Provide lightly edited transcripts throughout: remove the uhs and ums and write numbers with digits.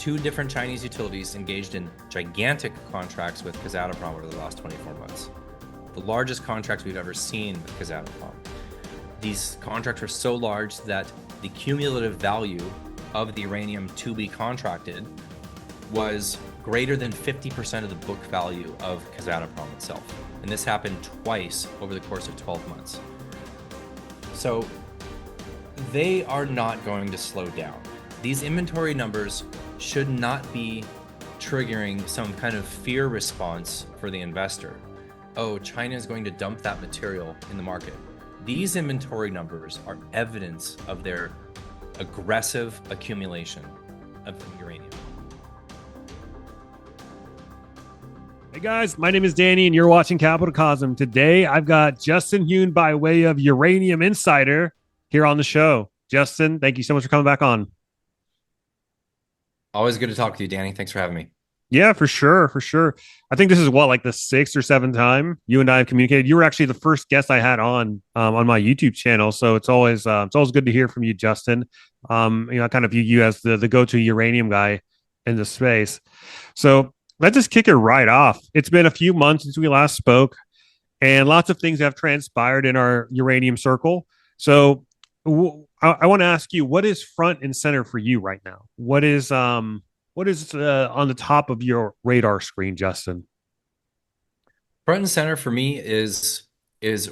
two different Chinese utilities engaged in gigantic contracts with Kazatomprom over the last 24 months. The largest contracts we've ever seen with Kazatomprom. These contracts are so large that the cumulative value of the uranium to be contracted was greater than 50% of the book value of Kazatomprom itself. And this happened twice over the course of 12 months. So they are not going to slow down. These inventory numbers should not be triggering some kind of fear response for the investor. Oh, China is going to dump that material in the market. These inventory numbers are evidence of their aggressive accumulation of uranium. Hey guys, my name is Danny and you're watching Capital Cosm. Today I've got Justin Huhn by way of Uranium Insider here on the show. Justin, thank you so much for coming back on. Always good to talk with you, Danny. Thanks for having me. Yeah, for sure, for sure. I think this is like the sixth or seventh time you and I have communicated. You were actually the first guest I had on my YouTube channel, so it's always good to hear from you, Justin. I kind of view you as the go-to uranium guy in the space. So let's just kick it right off. It's been a few months since we last spoke, and lots of things have transpired in our uranium circle. So I want to ask you, what is front and center for you right now? What is on the top of your radar screen, Justin? Front and center for me is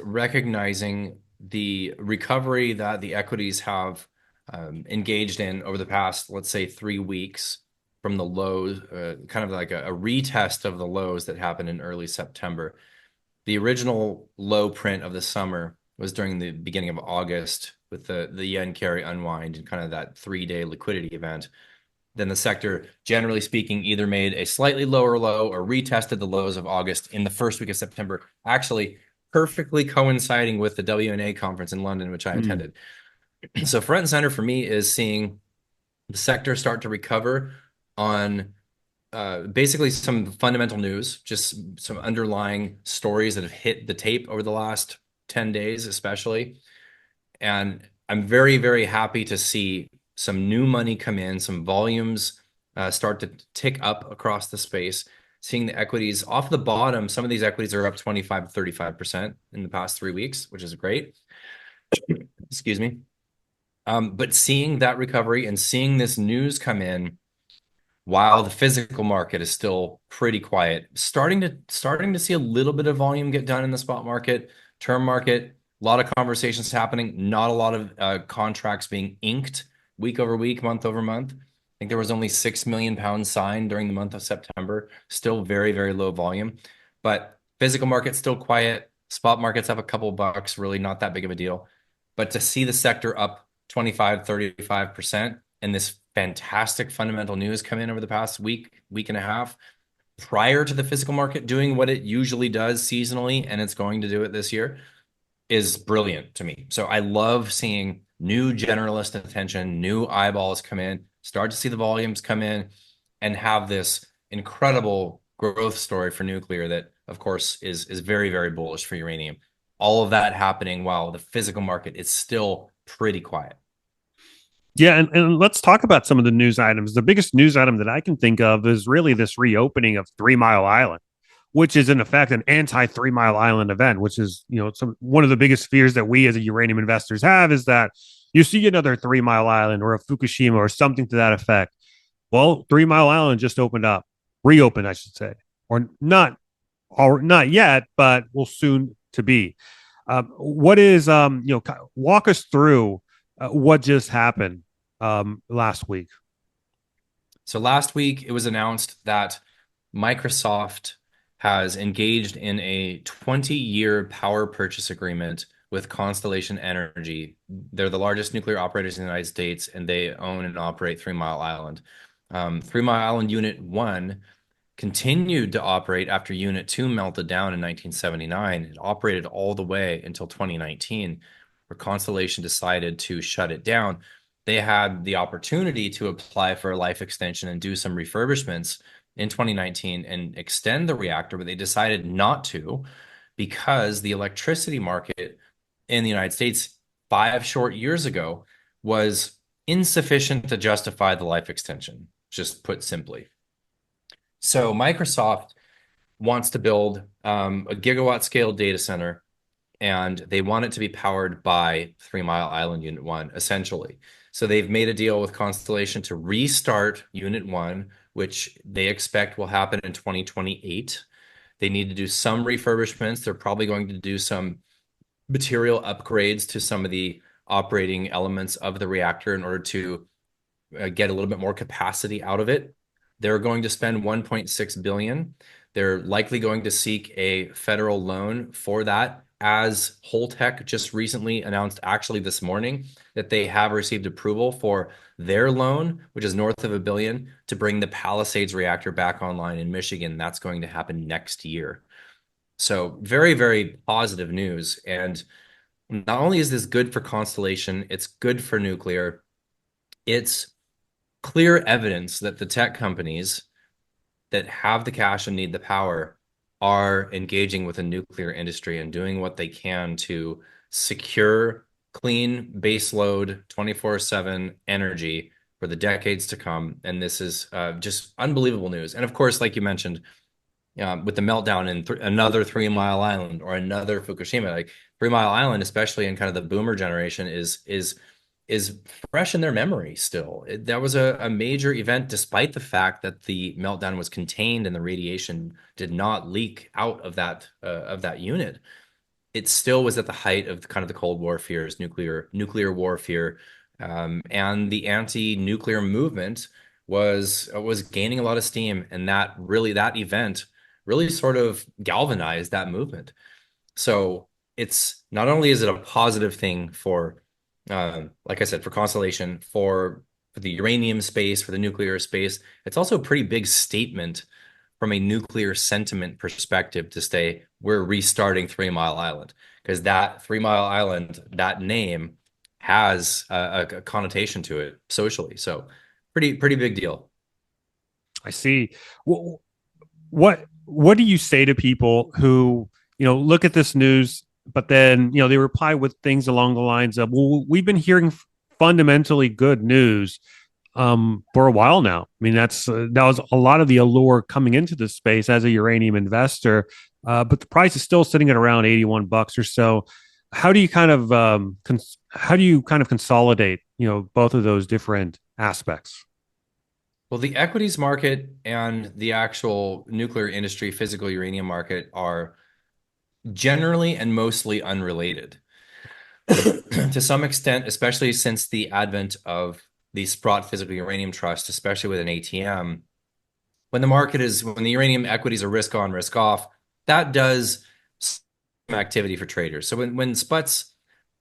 recognizing the recovery that the equities have engaged in over the past, let's say, 3 weeks from the lows, kind of like a retest of the lows that happened in early September. The original low print of the summer was during the beginning of August with the yen carry unwind and kind of that 3-day liquidity event. Then the sector, generally speaking, either made a slightly lower low or retested the lows of August in the first week of September, actually perfectly coinciding with the WNA conference in London, which I attended. So front and center for me is seeing the sector start to recover on basically some fundamental news, just some underlying stories that have hit the tape over the last 10 days, especially. And I'm very, very happy to see some new money come in, some volumes start to tick up across the space, seeing the equities off the bottom. Some of these equities are up 25 to 35% in the past 3 weeks, which is great. Excuse me. But seeing that recovery and seeing this news come in while the physical market is still pretty quiet, starting to see a little bit of volume get done in the spot market, term market, a lot of conversations happening, not a lot of contracts being inked week over week, month over month. I think there was only 6 million pounds signed during the month of September. Still very, very low volume, but physical market's still quiet. Spot market's up a couple of bucks, really not that big of a deal. But to see the sector up 25, 35% and this fantastic fundamental news come in over the past week and a half, prior to the physical market doing what it usually does seasonally, and it's going to do it this year, is brilliant to me. So I love seeing new generalist attention, new eyeballs come in, start to see the volumes come in, and have this incredible growth story for nuclear that, of course, is very, very bullish for uranium. All of that happening while the physical market is still pretty quiet. Yeah, and let's talk about some of the news items. The biggest news item that I can think of is really this reopening of 3 Mile Island, which is in effect an anti 3 Mile Island event, which is, one of the biggest fears that we as a uranium investors have is that you see another 3 Mile Island or a Fukushima or something to that effect. Well, 3 Mile Island just reopened, I should say, or not yet, but will soon to be. What is, walk us through what just happened last week. So last week it was announced that Microsoft has engaged in a 20-year power purchase agreement with Constellation Energy. They're the largest nuclear operators in the United States, and they own and operate 3 Mile Island. 3 Mile Island Unit 1 continued to operate after Unit 2 melted down in 1979. It operated all the way until 2019, where Constellation decided to shut it down. They had the opportunity to apply for a life extension and do some refurbishments in 2019 and extend the reactor, but they decided not to because the electricity market in the United States 5 short years ago was insufficient to justify the life extension. just put simply. So Microsoft wants to build a gigawatt scale data center, and they want it to be powered by Three Mile Island Unit 1, essentially. So they've made a deal with Constellation to restart Unit 1, which they expect will happen in 2028. They need to do some refurbishments. They're probably going to do some material upgrades to some of the operating elements of the reactor in order to get a little bit more capacity out of it. They're going to spend 1.6 billion. They're likely going to seek a federal loan for that, as Holtec just recently announced, actually this morning, that they have received approval for their loan, which is north of a billion, to bring the Palisades reactor back online in Michigan. That's going to happen next year. So very, very positive news. And not only is this good for Constellation, it's good for nuclear. It's clear evidence that the tech companies that have the cash and need the power are engaging with the nuclear industry and doing what they can to secure clean baseload 24/7 energy for the decades to come. And this is just unbelievable news. And of course, like you mentioned, with the meltdown in another Three Mile Island or another Fukushima, like Three Mile Island, especially in kind of the boomer generation, is fresh in their memory still. That was a major event, despite the fact that the meltdown was contained and the radiation did not leak out of that unit. It still was at the height of kind of the Cold War fears, nuclear war fear, and the anti-nuclear movement was gaining a lot of steam, and that event really sort of galvanized that movement. So it's not only is it a positive thing for, like I said, for Constellation, for the uranium space, for the nuclear space, it's also a pretty big statement from a nuclear sentiment perspective to say we're restarting Three Mile Island, because that Three Mile Island, that name has a connotation to it socially. So pretty big deal. I see. What do you say to people who look at this news, but then they reply with things along the lines of, "Well, we've been hearing fundamentally good news for a while now." I mean, that was a lot of the allure coming into this space as a uranium investor, but the price is still sitting at around $81 or so. How do you kind of consolidate both of those different aspects? Well, the equities market and the actual nuclear industry, physical uranium market are generally and mostly unrelated to some extent, especially since the advent of the Sprott Physical Uranium Trust, especially with an ATM. When the uranium equities are risk on, risk off, that does some activity for traders. So when SPUT's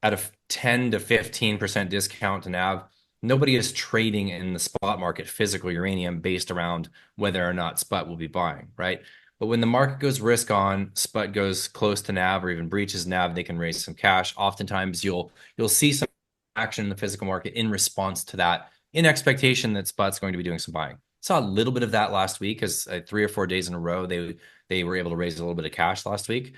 at a 10 to 15% discount to NAV, nobody is trading in the spot market physical uranium based around whether or not SPUT will be buying, right? But when the market goes risk on, SPUT goes close to NAV or even breaches NAV, they can raise some cash. Oftentimes you'll see some action in the physical market in response to that, in expectation that SPUT's going to be doing some buying. Saw a little bit of that last week, as 3 or 4 days in a row they were able to raise a little bit of cash last week.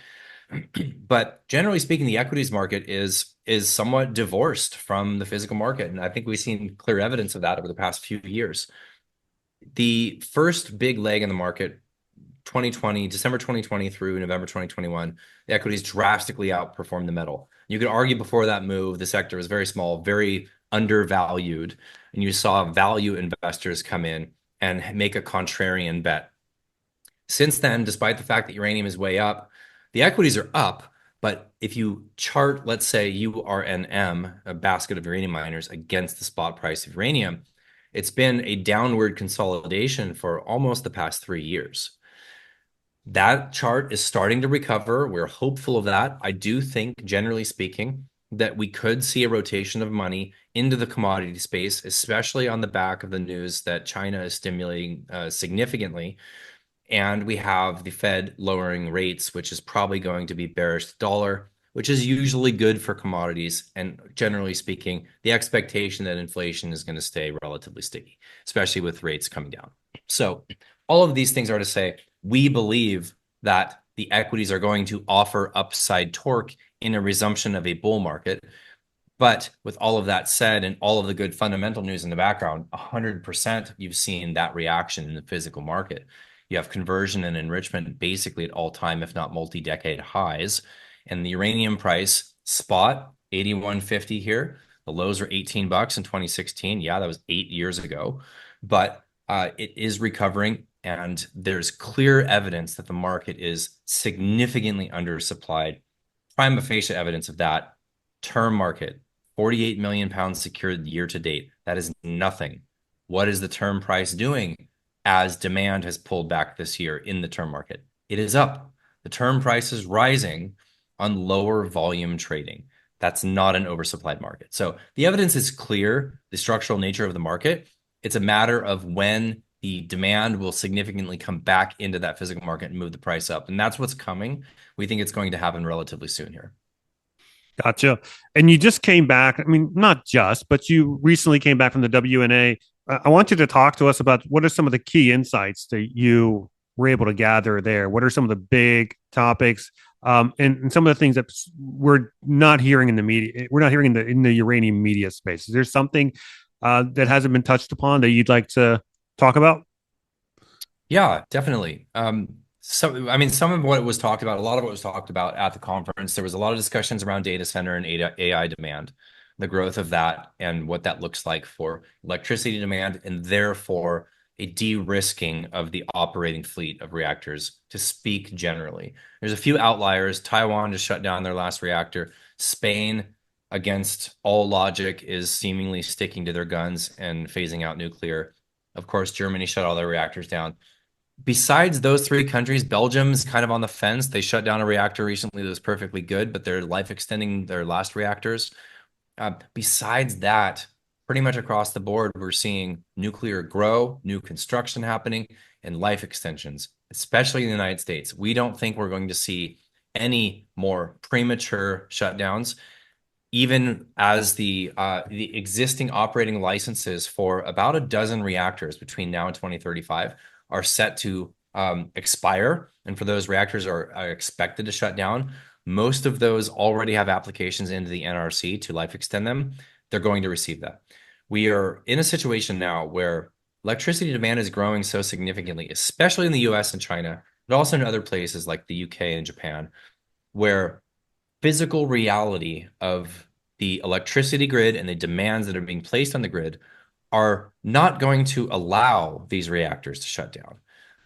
But generally speaking, the equities market is somewhat divorced from the physical market, and I think we've seen clear evidence of that over the past few years. The first big leg in the market, 2020, December 2020 through November 2021, the equities drastically outperformed the metal. You could argue before that move, the sector was very small, very undervalued, and you saw value investors come in and make a contrarian bet. Since then, despite the fact that uranium is way up, the equities are up. But if you chart, let's say URNM, a basket of uranium miners, against the spot price of uranium, it's been a downward consolidation for almost the past 3 years. That chart is starting to recover. We're hopeful of that. I do think, generally speaking, that we could see a rotation of money into the commodity space, especially on the back of the news that China is stimulating significantly. And we have the Fed lowering rates, which is probably going to be bearish to the dollar, which is usually good for commodities. And generally speaking, the expectation that inflation is going to stay relatively sticky, especially with rates coming down. So all of these things are to say, we believe that the equities are going to offer upside torque in a resumption of a bull market. But with all of that said and all of the good fundamental news in the background, 100% you've seen that reaction in the physical market. You have conversion and enrichment basically at all-time, if not multi-decade highs. And the uranium price spot 81.50 here. The lows were 18 bucks in 2016. Yeah, that was 8 years ago. But it is recovering, and there's clear evidence that the market is significantly undersupplied. Prima facie evidence of that, term market, 48 million pounds secured year to date. That is nothing. What is the term price doing as demand has pulled back this year in the term market? It is up. The term price is rising on lower volume trading. That's not an oversupplied market. So the evidence is clear, the structural nature of the market. It's a matter of when the demand will significantly come back into that physical market and move the price up. And that's what's coming. We think it's going to happen relatively soon here. Gotcha. And you just came back. I mean, not just, but you recently came back from the WNA. I want you to talk to us about what are some of the key insights that you were able to gather there. What are some of the big topics, and some of the things that we're not hearing in the media? We're not hearing in the uranium media space. Is there something that hasn't been touched upon that you'd like to talk about? Yeah, definitely. I mean, some of what was talked about, a lot of what was talked about at the conference, there was a lot of discussions around data center and AI demand, the growth of that, and what that looks like for electricity demand, and therefore a de-risking of the operating fleet of reactors, to speak generally. There's a few outliers. Taiwan just shut down their last reactor. Spain, against all logic, is seemingly sticking to their guns and phasing out nuclear. Of course, Germany shut all their reactors down. Besides those three countries, Belgium's kind of on the fence. They shut down a reactor recently that was perfectly good, but they're life extending their last reactors. Besides that, pretty much across the board, we're seeing nuclear grow, new construction happening, and life extensions, especially in the United States. We don't think we're going to see any more premature shutdowns, even as the existing operating licenses for about a dozen reactors between now and 2035 are set to expire, and for those reactors are expected to shut down. Most of those already have applications into the NRC to life extend them. They're going to receive that. We are in a situation now where electricity demand is growing so significantly, especially in the US and China, but also in other places like the UK and Japan, where physical reality of the electricity grid and the demands that are being placed on the grid are not going to allow these reactors to shut down.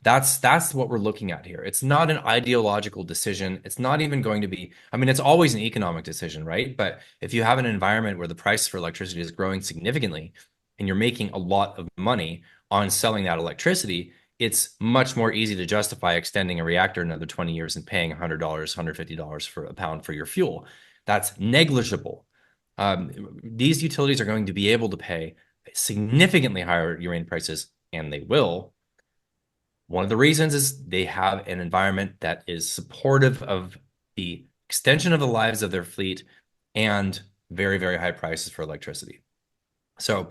That's what we're looking at here. It's not an ideological decision. It's not even going to be, I mean, it's always an economic decision, right? But if you have an environment where the price for electricity is growing significantly and you're making a lot of money on selling that electricity, it's much more easy to justify extending a reactor another 20 years and paying $100, $150 for a pound for your fuel. That's negligible. These utilities are going to be able to pay significantly higher uranium prices, and they will. One of the reasons is they have an environment that is supportive of the extension of the lives of their fleet and very, very high prices for electricity. So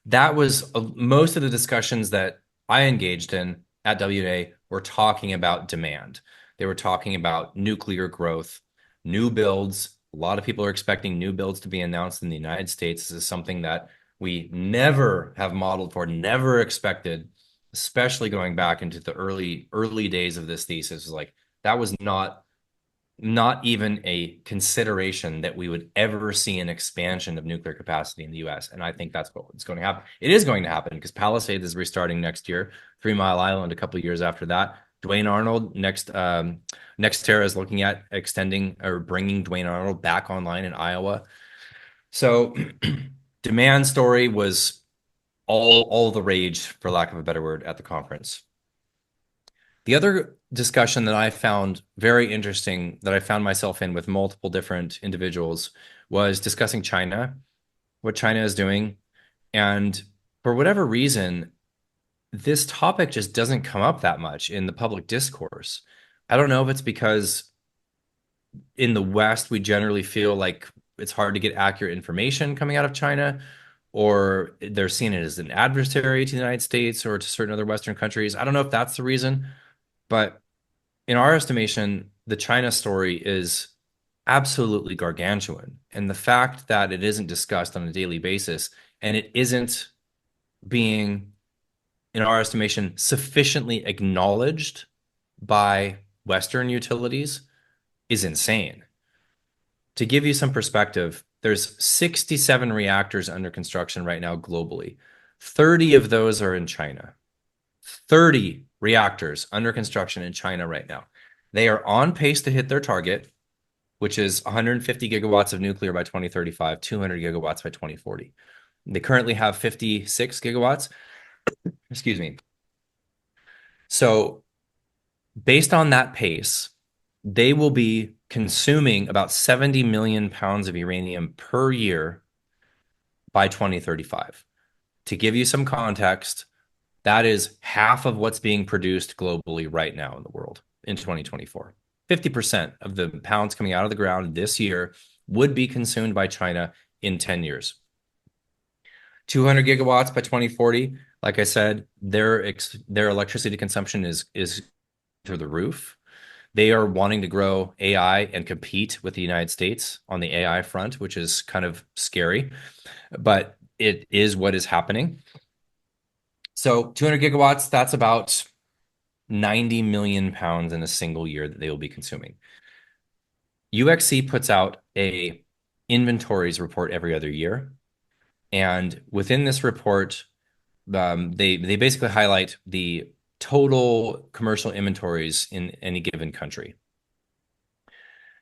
that was most of the discussions that I engaged in at WNA were talking about demand. They were talking about nuclear growth, new builds. A lot of people are expecting new builds to be announced in the United States. This is something that we never have modeled for, never expected, especially going back into the early days of this thesis. Like that was not even a consideration that we would ever see an expansion of nuclear capacity in the US. And I think that's what's going to happen. It is going to happen because Palisades is restarting next year, 3 Mile Island a couple of years after that. Duane Arnold NextEra is looking at extending or bringing Duane Arnold back online in Iowa. So demand story was all the rage, for lack of a better word, at the conference. The other discussion that I found very interesting, that I found myself in with multiple different individuals, was discussing China, what China is doing. And for whatever reason, this topic just doesn't come up that much in the public discourse. I don't know if it's because in the West, we generally feel like it's hard to get accurate information coming out of China, or they're seeing it as an adversary to the United States or to certain other Western countries. I don't know if that's the reason, but in our estimation, the China story is absolutely gargantuan. And the fact that it isn't discussed on a daily basis and it isn't being, in our estimation, sufficiently acknowledged by Western utilities is insane. To give you some perspective, there's 67 reactors under construction right now globally. 30 of those are in China. 30 reactors under construction in China right now. They are on pace to hit their target, which is 150 gigawatts of nuclear by 2035, 200 gigawatts by 2040. They currently have 56 gigawatts. Excuse me. So, based on that pace, they will be consuming about 70 million pounds of uranium per year by 2035. To give you some context, that is half of what's being produced globally right now in the world in 2024. 50% of the pounds coming out of the ground this year would be consumed by China in 10 years. 200 gigawatts by 2040. Like I said, their electricity consumption is through the roof. They are wanting to grow AI and compete with the United States on the AI front, which is kind of scary, but it is what is happening. So 200 gigawatts, that's about 90 million pounds in a single year that they will be consuming. UXC puts out a inventories report every other year. And within this report, they basically highlight the total commercial inventories in any given country.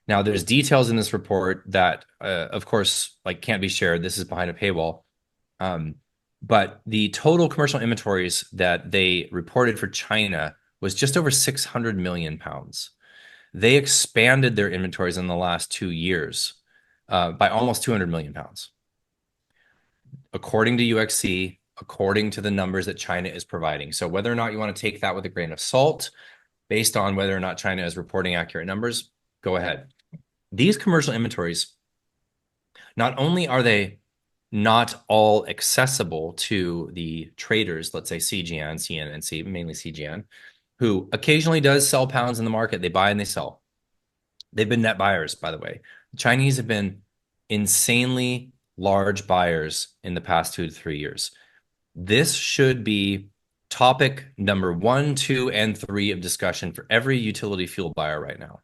Now, there's details in this report that, of course, like can't be shared. This is behind a paywall. But the total commercial inventories that they reported for China was just over 600 million pounds. They expanded their inventories in the last 2 years by almost 200 million pounds. According to UXC, according to the numbers that China is providing. So whether or not you want to take that with a grain of salt, based on whether or not China is reporting accurate numbers, go ahead. These commercial inventories, not only are they not all accessible to the traders, let's say CGN, CNNC, mainly CGN, who occasionally does sell pounds in the market. They buy and they sell. They've been net buyers, by the way. The Chinese have been insanely large buyers in the past 2 to 3 years. This should be topic number 1, 2, and 3 of discussion for every utility fuel buyer right now.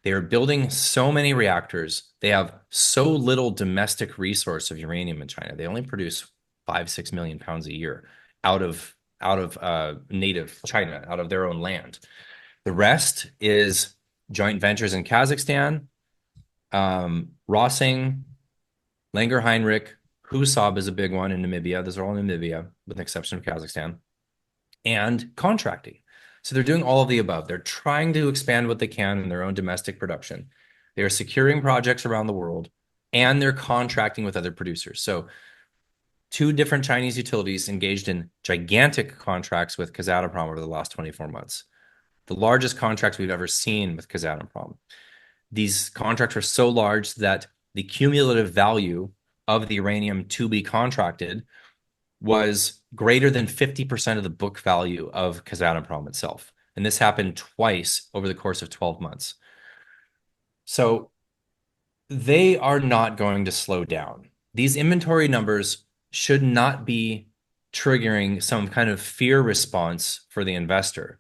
They are building so many reactors. They have so little domestic resource of uranium in China. They only produce 5, 6 million pounds a year out of native China, out of their own land. The rest is joint ventures in Kazakhstan, Rossing, Langer Heinrich, Husab is a big one in Namibia. Those are all in Namibia, with the exception of Kazakhstan, and contracting. So they're doing all of the above. They're trying to expand what they can in their own domestic production. They are securing projects around the world, and they're contracting with other producers. So two different Chinese utilities engaged in gigantic contracts with Kazatomprom over the last 24 months. The largest contracts we've ever seen with Kazatomprom. These contracts are so large that the cumulative value of the uranium to be contracted was greater than 50% of the book value of Kazatomprom itself. And this happened twice over the course of 12 months. So they are not going to slow down. These inventory numbers should not be triggering some kind of fear response for the investor.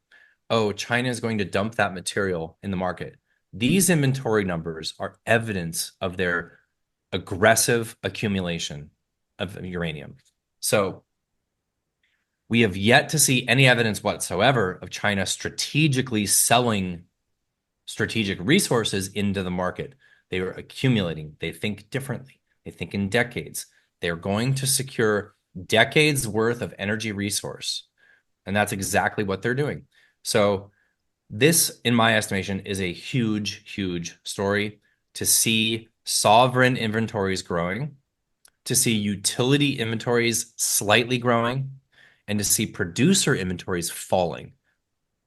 Oh, China is going to dump that material in the market. These inventory numbers are evidence of their aggressive accumulation of uranium. So we have yet to see any evidence whatsoever of China strategically selling strategic resources into the market. They are accumulating. They think differently. They think in decades. They're going to secure decades worth of energy resource. And that's exactly what they're doing. So this, in my estimation, is a huge, huge story to see sovereign inventories growing, to see utility inventories slightly growing, and to see producer inventories falling.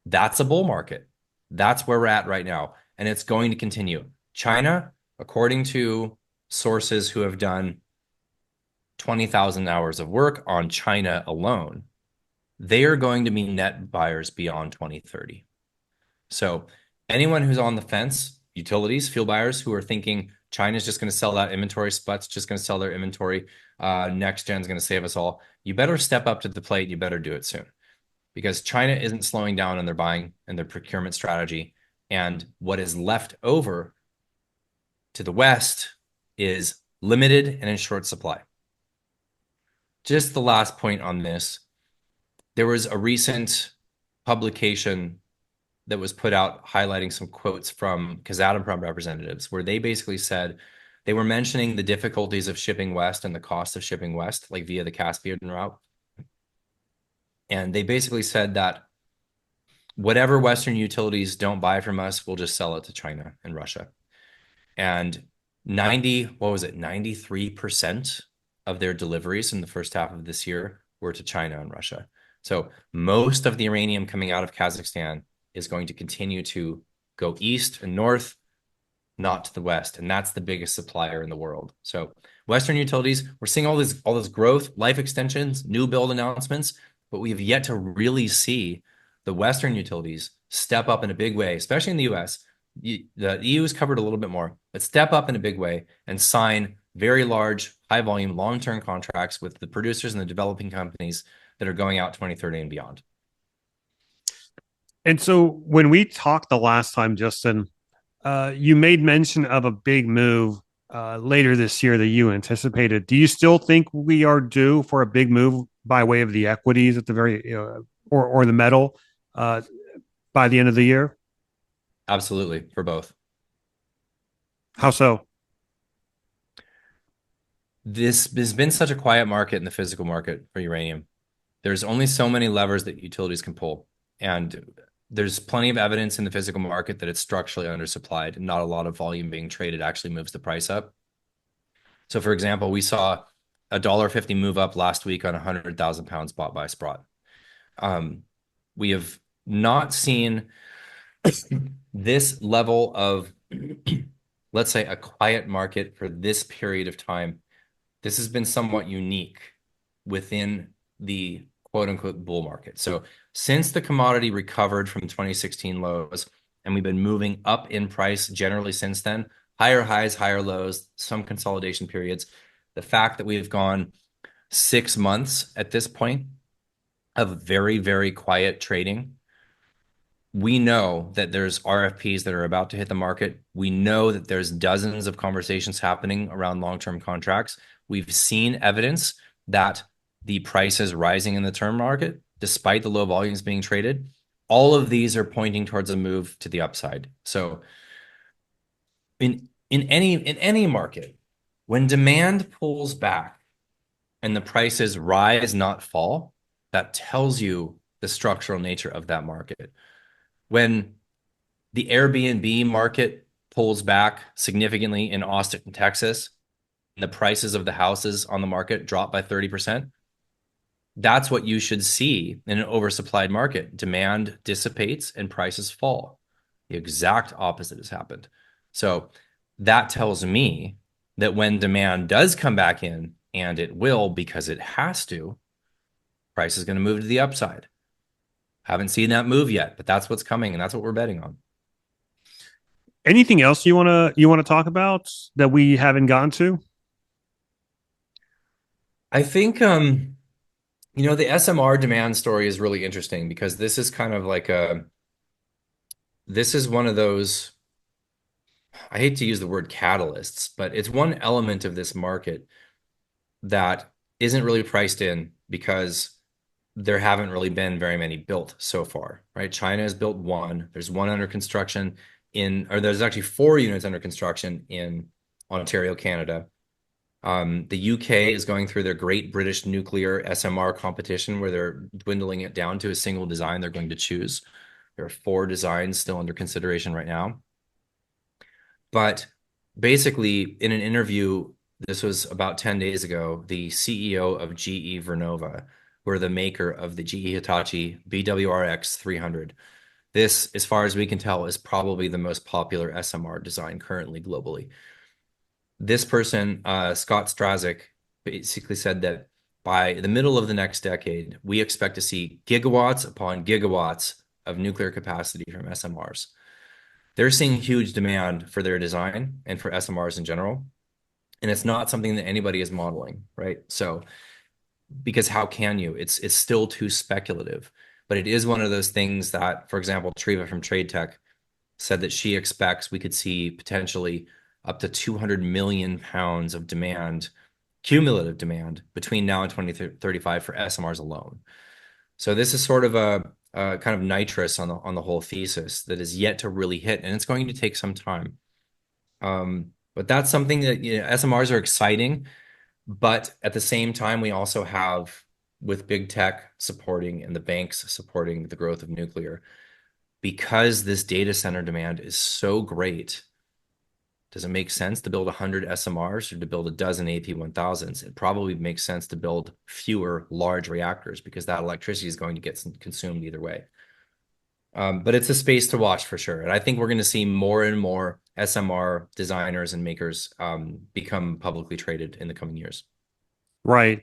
That's a bull market. That's where we're at right now. And it's going to continue. China, according to sources who have done 20,000 hours of work on China alone, they are going to be net buyers beyond 2030. So anyone who's on the fence, utilities, fuel buyers who are thinking China's just going to sell that inventory, Sput's just going to sell their inventory, next gen's going to save us all. You better step up to the plate. You better do it soon because China isn't slowing down in their buying and their procurement strategy. And what is left over to the West is limited and in short supply. Just the last point on this, there was a recent publication that was put out highlighting some quotes from Kazatomprom representatives where they basically said they were mentioning the difficulties of shipping west and the cost of shipping west, like via the Caspian route. And they basically said that whatever Western utilities don't buy from us, we'll just sell it to China and Russia. And 93% of their deliveries in the first half of this year were to China and Russia. So most of the uranium coming out of Kazakhstan is going to continue to go east and north, not to the west. And that's the biggest supplier in the world. So Western utilities, we're seeing all this growth, life extensions, new build announcements, but we have yet to really see the Western utilities step up in a big way, especially in the US. The EU is covered a little bit more, but step up in a big way and sign very large, high volume, long-term contracts with the producers and the developing companies that are going out 2030 and beyond. And so when we talked the last time, Justin, you made mention of a big move later this year that you anticipated. Do you still think we are due for a big move by way of the equities at the very or the metal uh, by the end of the year? Absolutely, for both. How so? This has been such a quiet market in the physical market for uranium. There's only so many levers that utilities can pull. And there's plenty of evidence in the physical market that it's structurally undersupplied and not a lot of volume being traded actually moves the price up. So, for example, we saw a $1.50 move up last week on 100,000 pounds bought by Sprott. We have not seen this level of, let's say, a quiet market for this period of time. This has been somewhat unique within the quote unquote bull market. So since the commodity recovered from 2016 lows, and we've been moving up in price generally since then, higher highs, higher lows, some consolidation periods. The fact that we've gone 6 months at this point of very, very quiet trading, we know that there's RFPs that are about to hit the market. We know that there's dozens of conversations happening around long-term contracts. We've seen evidence that the price is rising in the term market, despite the low volumes being traded. All of these are pointing towards a move to the upside. So in any market, when demand pulls back and the prices rise, not fall, that tells you the structural nature of that market. When the Airbnb market pulls back significantly in Austin, Texas, and the prices of the houses on the market drop by 30%, that's what you should see in an oversupplied market. Demand dissipates and prices fall. The exact opposite has happened. So that tells me that when demand does come back in, and it will because it has to, price is going to move to the upside. Haven't seen that move yet, but that's what's coming, and that's what we're betting on. Anything else you want to talk about that we haven't gone to? I think the SMR demand story is really interesting because this is kind of like this is one of those, I hate to use the word catalysts, but it's one element of this market that isn't really priced in because there haven't really been very many built so far, right? China has built one. There's one under construction or there's actually 4 units under construction in Ontario, Canada. The UK is going through their Great British Nuclear SMR competition where they're dwindling it down to a single design they're going to choose. There are 4 designs still under consideration right now. But basically, in an interview, this was about 10 days ago, the CEO of GE Vernova, who are the maker of the GE Hitachi BWRX 300. This, as far as we can tell, is probably the most popular SMR design currently globally. This person, Scott Strazik, basically said that by the middle of the next decade, we expect to see gigawatts upon gigawatts of nuclear capacity from SMRs. they're seeing huge demand for their design and for SMRs in general. And it's not something that anybody is modeling, right? So because how can you? It's still too speculative. But it is one of those things that, for example, Treva from Trade Tech said that she expects we could see potentially up to 200 million pounds of demand, cumulative demand, between now and 2035 for SMRs alone. So this is sort of a kind of nitrous on the whole thesis that is yet to really hit, and it's going to take some time. But that's something that, SMRs are exciting, but at the same time, we also have, with big tech supporting and the banks supporting the growth of nuclear, because this data center demand is so great. Does it make sense to build 100 SMRs or to build a dozen AP1000s? It probably makes sense to build fewer large reactors because that electricity is going to get consumed either way. But it's a space to watch for sure. And I think we're going to see more and more SMR designers and makers become publicly traded in the coming years. Right.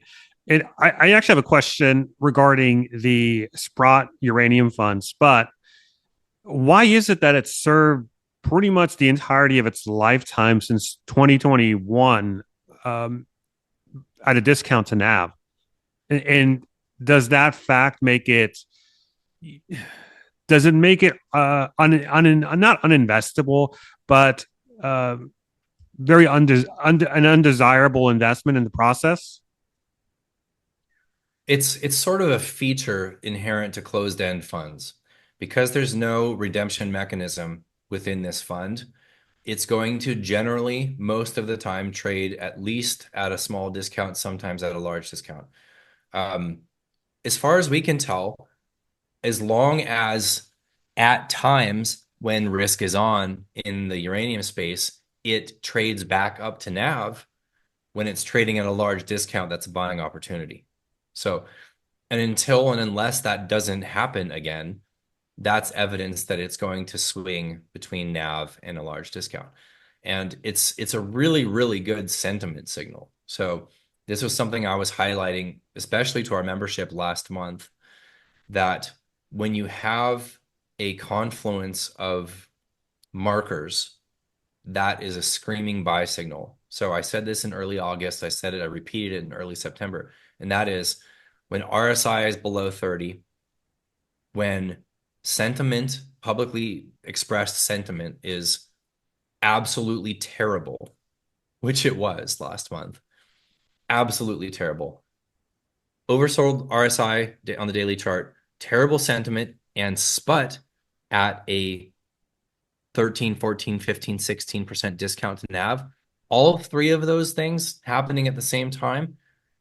And I actually have a question regarding the Sprott Uranium Fund, SPUT. Why is it that it's served pretty much the entirety of its lifetime since 2021 um, at a discount to NAV? And does that fact make it, does it make it not uninvestable, but uh, very an undesirable investment in the process? It's sort of a feature inherent to closed-end funds. Because there's no redemption mechanism within this fund, it's going to generally, most of the time, trade at least at a small discount, sometimes at a large discount. Um, as far as we can tell, as long as at times when risk is on in the uranium space, it trades back up to NAV. When it's trading at a large discount, that's a buying opportunity. So, and until and unless that doesn't happen again, that's evidence that it's going to swing between NAV and a large discount. And it's a really, really good sentiment signal. So this was something I was highlighting, especially to our membership last month, that when you have a confluence of markers, that is a screaming buy signal. So I said this in early August, I said it, I repeated it in early September, and that is when RSI is below 30, when sentiment, publicly expressed sentiment, is absolutely terrible, which it was last month, absolutely terrible. Oversold RSI on the daily chart, terrible sentiment, and SPUT at a 13, 14, 15, 16% discount to NAV. All three of those things happening at the same time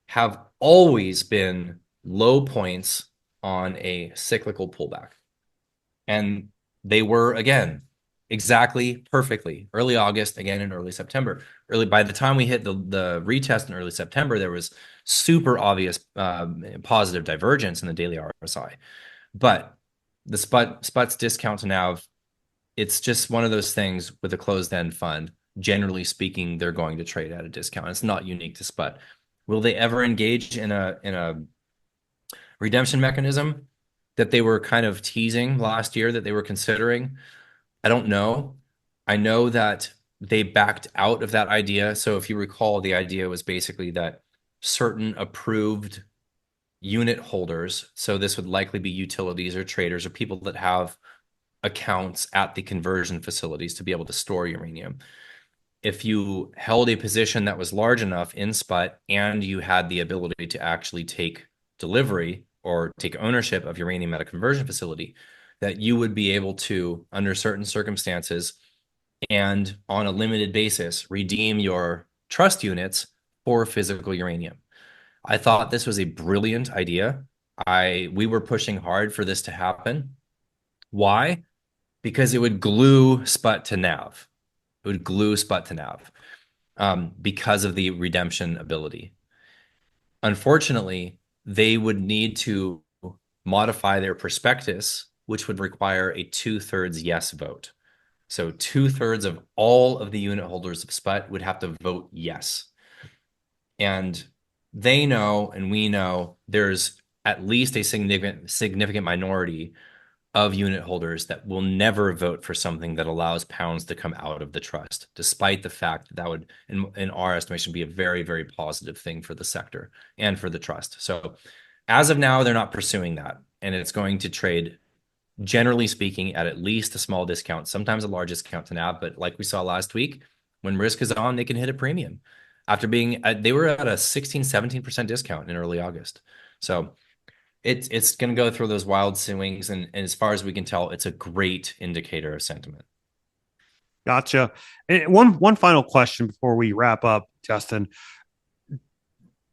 have always been low points on a cyclical pullback. And they were, again, exactly perfectly early August, again in early September. Early by the time we hit the retest in early September, there was super obvious positive divergence in the daily RSI. But the SPUT's discount to NAV, it's just one of those things with a closed-end fund. Generally speaking, they're going to trade at a discount. It's not unique to SPUT. Will they ever engage in a redemption mechanism that they were kind of teasing last year that they were considering? I don't know. I know that they backed out of that idea. So if you recall, the idea was basically that certain approved unit holders, so this would likely be utilities or traders or people that have accounts at the conversion facilities to be able to store uranium. If you held a position that was large enough in SPUT and you had the ability to actually take delivery or take ownership of uranium at a conversion facility, that you would be able to, under certain circumstances and on a limited basis, redeem your trust units for physical uranium. I thought this was a brilliant idea. We were pushing hard for this to happen. Why? Because it would glue SPUT to NAV. It would glue SPUT to NAV because of the redemption ability. Unfortunately, they would need to modify their prospectus, which would require a 2/3 yes vote. So 2/3 of all of the unit holders of SPUT would have to vote yes. And they know, and we know, there's at least a significant minority of unit holders that will never vote for something that allows pounds to come out of the trust, despite the fact that that would, in our estimation, be a very, very positive thing for the sector and for the trust. So as of now, they're not pursuing that. And it's going to trade, generally speaking, at least a small discount, sometimes a large discount to NAV. But like we saw last week, when risk is on, they can hit a premium. After being, they were at a 16, 17% discount in early August. So it's going to go through those wild swings, and as far as we can tell, it's a great indicator of sentiment. Gotcha. And one final question before we wrap up, Justin.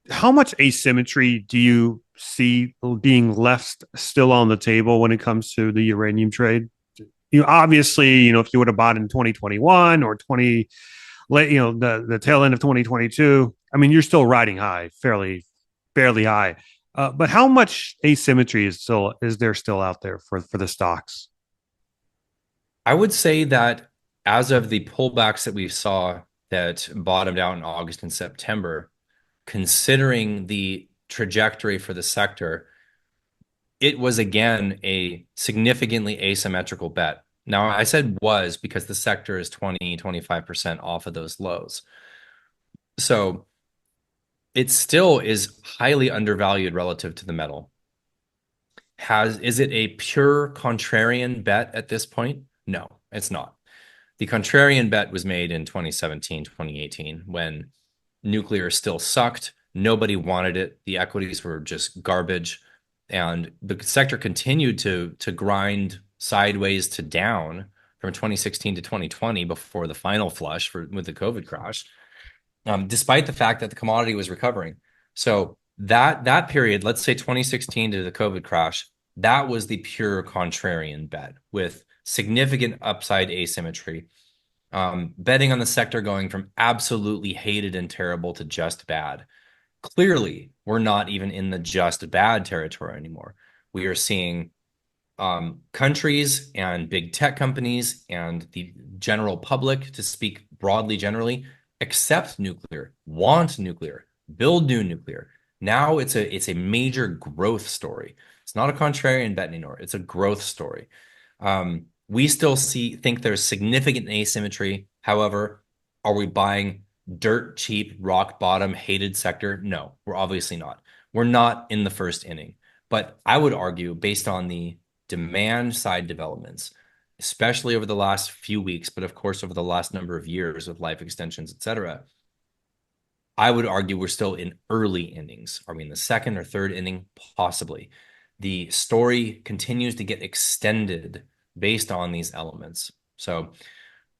How much asymmetry do you see being left still on the table when it comes to the uranium trade? Obviously, if you would have bought in 2021 or 20 late, the tail end of 2022, I mean, you're still riding high, fairly high. But how much asymmetry is there still out there for the stocks? I would say that as of the pullbacks that we saw that bottomed out in August and September, considering the trajectory for the sector, it was again a significantly asymmetrical bet. Now, I said was because the sector is 20, 25% off of those lows. So it still is highly undervalued relative to the metal. Is it a pure contrarian bet at this point? No, it's not. The contrarian bet was made in 2017, 2018 when nuclear still sucked. Nobody wanted it. The equities were just garbage. And the sector continued to grind sideways to down from 2016 to 2020 before the final flush with the COVID crash, despite the fact that the commodity was recovering. So that period, let's say 2016 to the COVID crash, that was the pure contrarian bet with significant upside asymmetry. Betting on the sector going from absolutely hated and terrible to just bad. Clearly, we're not even in the just bad territory anymore. We are seeing countries and big tech companies and the general public, to speak broadly generally, accept nuclear, want nuclear, build new nuclear. Now it's a major growth story. It's not a contrarian bet anymore. It's a growth story. We still think there's significant asymmetry. However, are we buying dirt cheap, rock bottom, hated sector? No, we're obviously not. We're not in the first inning. But I would argue, based on the demand side developments, especially over the last few weeks, but of course over the last number of years with life extensions, et cetera, I would argue we're still in early innings. Are we in the second or third inning? Possibly. The story continues to get extended based on these elements. So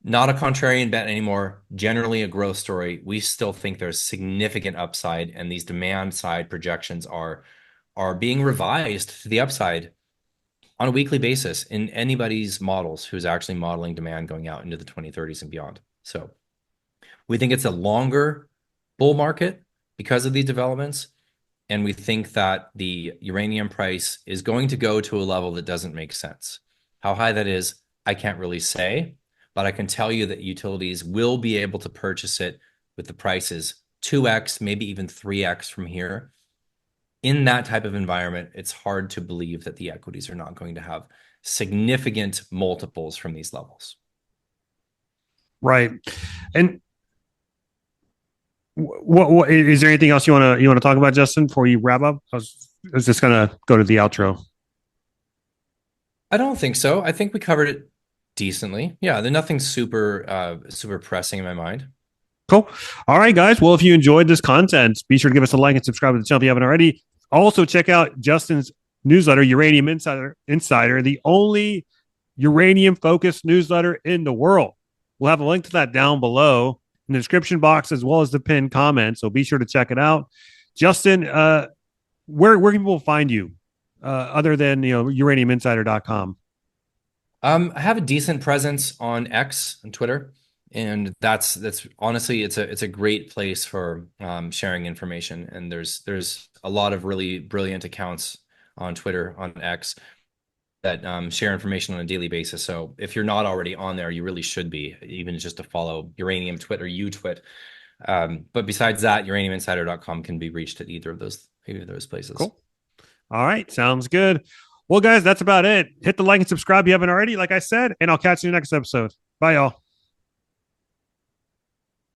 not a contrarian bet anymore, generally a growth story. We still think there's significant upside, and these demand side projections are being revised to the upside on a weekly basis in anybody's models who's actually modeling demand going out into the 2030s and beyond. So we think it's a longer bull market because of these developments. And we think that the uranium price is going to go to a level that doesn't make sense. How high that is, I can't really say, but I can tell you that utilities will be able to purchase it with the prices 2x, maybe even 3x from here. In that type of environment, it's hard to believe that the equities are not going to have significant multiples from these levels. Right. And what is there anything else you want to talk about, Justin, before you wrap up? I was just gonna go to the outro. I don't think so. I think we covered it decently. Yeah, there's nothing super pressing in my mind. Cool. All right, guys. Well, if you enjoyed this content, be sure to give us a like and subscribe to the channel if you haven't already. Also, check out Justin's newsletter, Uranium Insider, the only uranium focused newsletter in the world. We'll have a link to that down below in the description box as well as the pinned comment. So be sure to check it out. Justin, where can people find you other than uraniuminsider.com? I have a decent presence on X and Twitter, and that's honestly it's a great place for sharing information. And there's a lot of really brilliant accounts on Twitter, on X, that share information on a daily basis. So if you're not already on there, you really should be, even just to follow Uranium Twit or UTwit. But besides that, uraniuminsider.com can be reached at either of those places. Cool. All right. Sounds good. Well, guys, that's about it. Hit the like and subscribe if you haven't already, like I said, and I'll catch you next episode. Bye, y'all.